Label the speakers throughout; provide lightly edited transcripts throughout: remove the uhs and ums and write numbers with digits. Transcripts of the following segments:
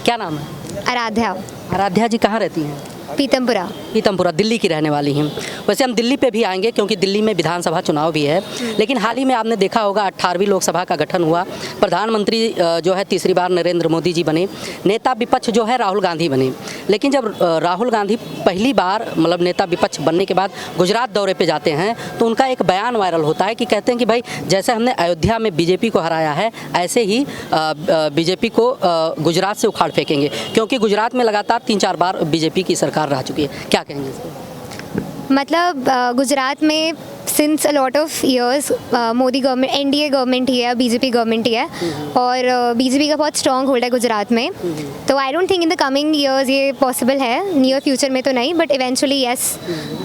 Speaker 1: क्या नाम है?
Speaker 2: आराध्या।
Speaker 1: आराध्या जी कहाँ रहती हैं?
Speaker 2: पीतमपुरा।
Speaker 1: पीतमपुरा, दिल्ली की रहने वाली हैं। वैसे हम दिल्ली पे भी आएंगे क्योंकि दिल्ली में विधानसभा चुनाव भी है, लेकिन हाल ही में आपने देखा होगा 18वीं लोकसभा का गठन हुआ, प्रधानमंत्री जो है तीसरी बार नरेंद्र मोदी जी बने, नेता विपक्ष जो है राहुल गांधी बने। लेकिन जब राहुल गांधी पहली बार मतलब नेता विपक्ष बनने के बाद गुजरात दौरे पे जाते हैं तो उनका एक बयान वायरल होता है कि कहते हैं कि भाई जैसे हमने अयोध्या में बीजेपी को हराया है ऐसे ही बीजेपी को गुजरात से उखाड़ फेंकेंगे, क्योंकि गुजरात में लगातार 3-4 बार बीजेपी की सरकार रह चुकी है। क्या कहेंगे इस पर?
Speaker 2: मतलब गुजरात में since a lot of years Modi government, NDA government ही है, बीजेपी गवर्नमेंट ही है और बीजेपी का बहुत स्ट्रॉन्ग होल्ड है गुजरात में। तो I don't think in the coming years ये पॉसिबल है, नियर फ्यूचर में तो नहीं, बट इवेंचुअली येस,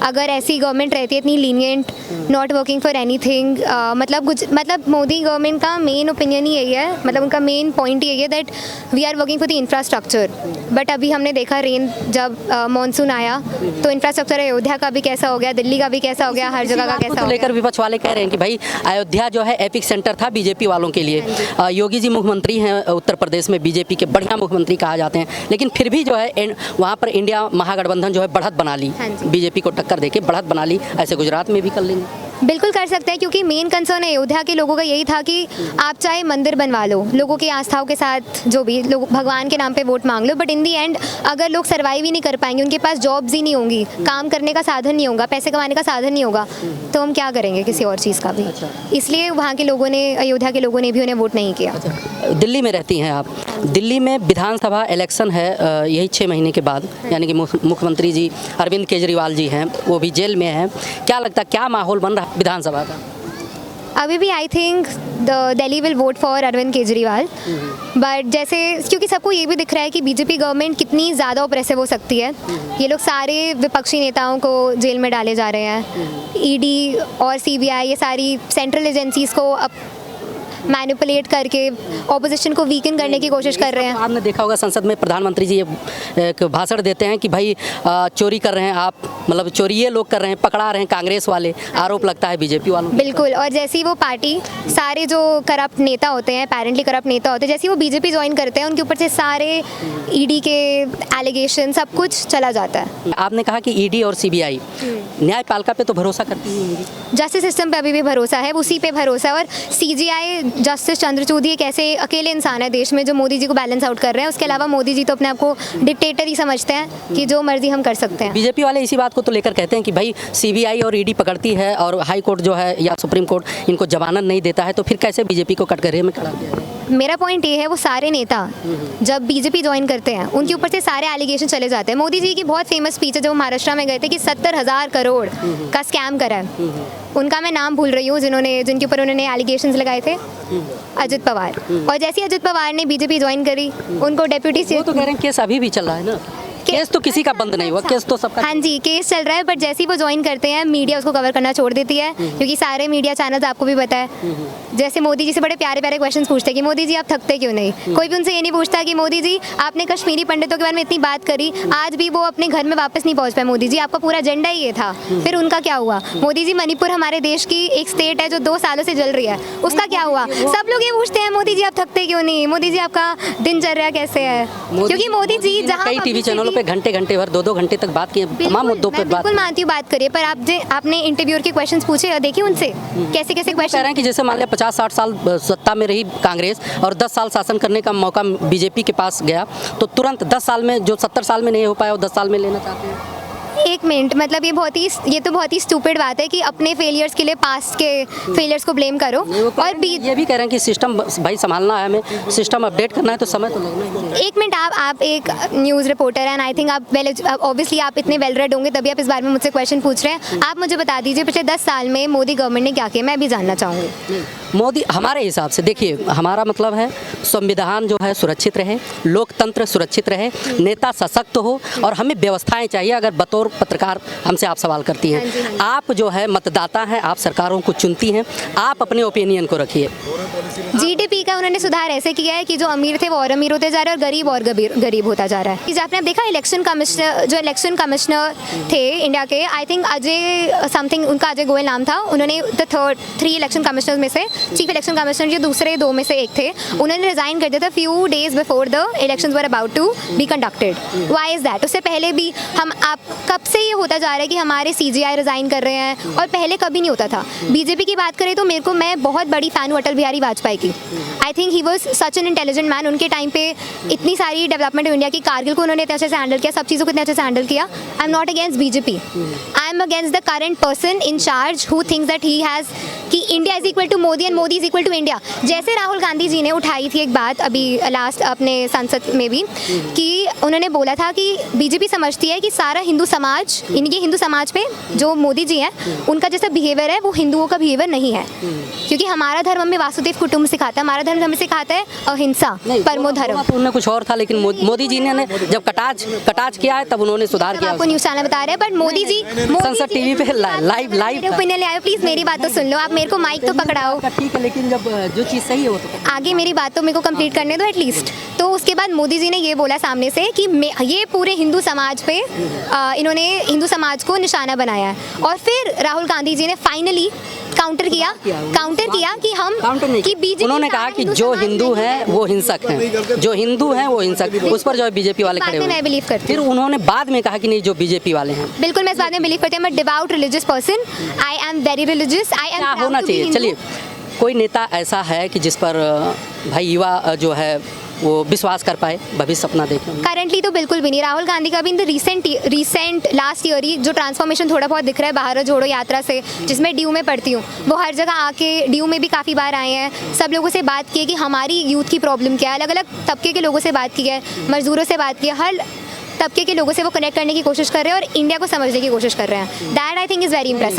Speaker 2: अगर ऐसी गवर्नमेंट रहती है इतनी lenient, not working for anything, मतलब मोदी गवर्नमेंट का मेन ओपिनियन ही यही है, मतलब उनका मेन पॉइंट यही है that we are working for the infrastructure. But अभी हमने देखा रेन जब मानसून आया तो इंफ्रास्ट्रक्चर अयोध्या का भी कैसा हो गया, दिल्ली का भी कैसा हो गया, हर जगह का कैसा
Speaker 1: तो लेकर विपक्ष वाले कह रहे हैं कि भाई अयोध्या जो है एपिक सेंटर था बीजेपी वालों के लिए। योगी जी मुख्यमंत्री हैं उत्तर प्रदेश में, बीजेपी के बढ़िया मुख्यमंत्री कहा जाते हैं, लेकिन फिर भी जो है वहाँ पर इंडिया महागठबंधन जो है बढ़त बना ली, बीजेपी को टक्कर देके बढ़त बना ली। ऐसे गुजरात में भी कर लेंगे?
Speaker 2: बिल्कुल कर सकते हैं, क्योंकि मेन कंसर्न अयोध्या के लोगों का यही था कि आप चाहे मंदिर बनवा लो, लोगों की आस्थाओं के साथ जो भी लोग भगवान के नाम पे वोट मांग लो, बट इन दी एंड अगर लोग सर्वाइव ही नहीं कर पाएंगे, उनके पास जॉब्स ही नहीं होंगी, काम करने का साधन नहीं होगा, पैसे कमाने का साधन नहीं होगा, तो हम क्या करेंगे किसी और चीज़ का भी। इसलिए वहाँ के लोगों ने, अयोध्या के लोगों ने भी उन्हें वोट नहीं किया।
Speaker 1: दिल्ली में रहती हैं आप, दिल्ली में विधानसभा इलेक्शन है यही 6 महीने के बाद, यानी कि मुख्यमंत्री जी अरविंद केजरीवाल जी हैं, वो भी जेल में हैं। क्या लगता है क्या माहौल बन रहा है विधानसभा का?
Speaker 2: अभी भी I think Delhi will vote for Arvind Kejriwal, but जैसे क्योंकि सबको ये भी दिख रहा है कि बीजेपी गवर्नमेंट कितनी ज़्यादा ऑप्रेसिव हो सकती है, ये लोग सारे विपक्षी नेताओं को जेल में डाले जा रहे हैं, ईडी और सीबीआई ये सारी सेंट्रल एजेंसीज को अब मैनिपुलेट करके ऑपोजिशन को वीकन करने की कोशिश कर रहे हैं।
Speaker 1: आपने देखा होगा संसद में प्रधानमंत्री जी एक भाषण देते हैं कि भाई चोरी कर रहे हैं आप, मतलब चोरी ये लोग कर रहे हैं, पकड़ा रहे हैं कांग्रेस वाले, आरोप लगता है बीजेपी वालों।
Speaker 2: बिल्कुल, और जैसी वो पार्टी सारे जो करप्ट नेता होते हैं, अपेरेंटली करप्ट नेता होते हैं, जैसे वो बीजेपी ज्वाइन करते हैं उनके ऊपर से सारे ईडी के एलिगेशन सब कुछ चला जाता है।
Speaker 1: आपने कहा कि ईडी और सीबीआई न्यायपालिका पे तो भरोसा करती ही होंगी,
Speaker 2: जस्टिस सिस्टम पे अभी भी भरोसा है, उसी पे भरोसा है। और सीजीआई जस्टिस चंद्रचूड़ एक ऐसे अकेले इंसान है देश में जो मोदी जी को बैलेंस आउट कर रहे हैं, उसके अलावा मोदी जी तो अपने आप को डिक्टेटर ही समझते हैं कि जो मर्जी हम कर सकते हैं।
Speaker 1: बीजेपी वाले इसी बात को तो लेकर कहते हैं कि भाई सीबीआई और ईडी पकड़ती है और हाई कोर्ट जो है या सुप्रीम कोर्ट इनको जमानत नहीं देता है, तो फिर कैसे बीजेपी को कटघरे में खड़ा किया जाए?
Speaker 2: मेरा पॉइंट ये है, वो सारे नेता जब बीजेपी ज्वाइन करते हैं उनके ऊपर से सारे एलिगेशन चले जाते हैं। मोदी जी की बहुत फेमस स्पीच है जब वो महाराष्ट्र में गए थे कि 70,000 करोड़ का स्कैम करा है, उनका मैं नाम भूल रही हूँ जिनके ऊपर उन्होंने एलिगेशंस लगाए थे, अजित पवार। और जैसे ही अजित पवार ने बीजेपी ज्वाइन करी, उनको डेप्यूटी
Speaker 1: वो तो कह रहे हैं केस अभी भी चल रहा है ना, केस तो किसी का बंद नहीं हुआ, केस तो सबका।
Speaker 2: हाँ जी, केस चल रहा है, बट जैसे ही वो ज्वाइन करते हैं मीडिया उसको कवर करना छोड़ देती है, क्योंकि सारे मीडिया चैनल्स आपको भी पता है, जैसे मोदी जी से बड़े प्यारे प्यारे क्वेश्चंस पूछते हैं कि मोदी जी आप थकते क्यों नहीं। कोई भी उनसे ये नहीं पूछता कि मोदी जी आपने कश्मीरी पंडितों के बारे में इतनी बात करी, आज भी वो अपने घर में वापस नहीं पहुंच पाए। मोदी जी आपका पूरा एजेंडा ही ये था, फिर उनका क्या हुआ? मोदी जी मणिपुर हमारे देश की एक स्टेट है जो 2 सालों से जल रही है, उसका क्या हुआ? सब लोग ये पूछते हैं मोदी जी आप थकते क्यों नहीं, मोदी जी आपका दिनचर्या कैसे है, क्योंकि मोदी जी जहाँ
Speaker 1: कई टीवी चैनलों पे घंटे भर 2-2 घंटे तक बात की, तमाम मुद्दों पे बात।
Speaker 2: बिल्कुल मानती हूँ, बात करिए, पर आपने इंटरव्यूअर के क्वेश्चंस पूछे और देखिए उनसे कैसे कैसे क्वेश्चन
Speaker 1: कह रहे हैं कि जैसे मान लिया 50-60 साल सत्ता में रही कांग्रेस और 10 साल शासन करने का मौका बीजेपी के पास गया, तो तुरंत 10 साल में जो 70 साल में नहीं हो पाया वो 10 साल में लेना चाहते हैं।
Speaker 2: एक मिनट, मतलब ये तो बहुत ही स्टूपिड बात है कि अपने फेलियर्स के लिए पास्ट के फेलियर्स को ब्लेम करो। और
Speaker 1: ये भी कह रहे हैं कि सिस्टम भाई संभालना है, हमें सिस्टम अपडेट करना है, तो समय तो लगना ही।
Speaker 2: एक मिनट, आप एक न्यूज़ रिपोर्टर हैं, आई थिंक आप ऑब्वियसली आप इतने वेल रेड होंगे तभी आप इस बारे में मुझसे क्वेश्चन पूछ रहे हैं। आप मुझे बता दीजिए पिछले 10 साल में मोदी गवर्नमेंट ने क्या किया, मैं भी जानना चाहूँगी।
Speaker 1: मोदी हमारे हिसाब से देखिए, हमारा मतलब है संविधान जो है सुरक्षित रहे, लोकतंत्र सुरक्षित रहे, नेता सशक्त हो और हमें व्यवस्थाएं चाहिए। अगर बतौर पत्रकार हमसे आप सवाल करती हैं, आप जो है मतदाता हैं, आप सरकारों को चुनती हैं, आप अपने ओपिनियन को रखिए।
Speaker 2: जीडीपी का उन्होंने सुधार ऐसे किया है कि जो अमीर थे वो और अमीर होते जा रहे हैं और गरीब और गरीब होता जा रहा है। आपने देखा इलेक्शन कमिश्नर थे इंडिया के, आई थिंक अजय समथिंग, उनका अजय गोयल नाम था, उन्होंने 3 इलेक्शन कमिश्नर में से चीफ इलेक्शन कमिश्नर जो दूसरे दो में से एक थे, उन्होंने रिजाइन कर दिया था few days before the elections were about to be conducted. Why is that? उससे पहले भी कब से ये होता जा रहा है कि हमारे CGI रिजाइन कर रहे हैं, और पहले कभी नहीं होता था। बीजेपी की बात करें तो मैं बहुत बड़ी फ़ैन हूँ अटल बिहारी वाजपेयी की। I think he was such an intelligent man. उनके टाइम पे इतनी सारी डेवलपमेंट इंडिया की, कारगिल को उन्होंने इतने अच्छे से हैंडल किया, सब चीज़ों को इतने अच्छे से हैंडल किया। I am not against BJP, I am against the current person in charge who thinks that he has कि India is equal to Modi and Modi is equal to India. जैसे राहुल गांधी जी ने उठाई थी एक बात अभी लास्ट अपने संसद में भी, कि उन्होंने बोला था कि बीजेपी समझती है कि सारा हिंदू समाज, इनके हिंदू समाज पे जो मोदी जी हैं उनका जैसा बिहेवियर है वो हिंदुओं का बिहेवियर नहीं है, क्योंकि हमारा धर्म हमें वासुदेव कुटुंब सिखाता है, हमारा धर्म हमें सिखाता है अहिंसा परमो धर्म।
Speaker 1: तो उनने कुछ और था, लेकिन मोदी जी ने जब कटाच किया है तब उन्होंने सुधार किया।
Speaker 2: आपको न्यूज़ चैनल बता रहे हैं, बट मोदी जी
Speaker 1: संसद टीवी पे लाइव
Speaker 2: ओपिनियन ले आए। प्लीज़ मेरी बात तो सुन लो, आप मेरे को माइक तो पकड़ाओ।
Speaker 1: ठीक है, लेकिन जब जो चीज़ सही है वो तो
Speaker 2: आगे मेरी बात तो मेरे को कंप्लीट करने दो एटलीस्ट। तो उसके बाद मोदी जी ने ये बोला सामने से कि ये पूरे हिंदू समाज पे इन्होंने हिंदू समाज को निशाना बनाया है, और फिर राहुल गांधी जी ने फाइनली काउंटर किया कि हम कि बीजेपी,
Speaker 1: उन्होंने कहा कि जो हिंदू हैं वो हिंसक हैं, जो हिंदू हैं वो हिंसक, उस पर जो है बीजेपी वाले खड़े हुए।
Speaker 2: मैं बिलीव करती
Speaker 1: फिर उन्होंने बाद में कहा कि नहीं, जो बीजेपी वाले हैं।
Speaker 2: बिल्कुल मैं इस बात में बिलीव करती हूँ। मैं devout religious person, I am very religious, I am
Speaker 1: क्या होना चाहिए? चलिए, कोई नेता ऐसा है कि जिस पर भाई युवा जो है वो विश्वास कर पाए, भविष्य अपना देखें?
Speaker 2: करंटली तो बिल्कुल भी नहीं। राहुल गांधी का भी in the recent last year ही जो ट्रांसफॉर्मेशन थोड़ा बहुत दिख रहा है भारत जोड़ो यात्रा से, जिसमें ड्यू में पढ़ती हूँ, वो हर जगह आके ड्यू में भी काफ़ी बार आए हैं, सब लोगों से बात की है कि हमारी यूथ की प्रॉब्लम क्या है, अलग अलग तबके के लोगों से बात की है, मजदूरों से बात की है, हर तबके के लोगों से वो कनेक्ट करने की कोशिश कर रहे हैं और इंडिया को समझने की कोशिश कर रहे हैं। That I think is very impressive.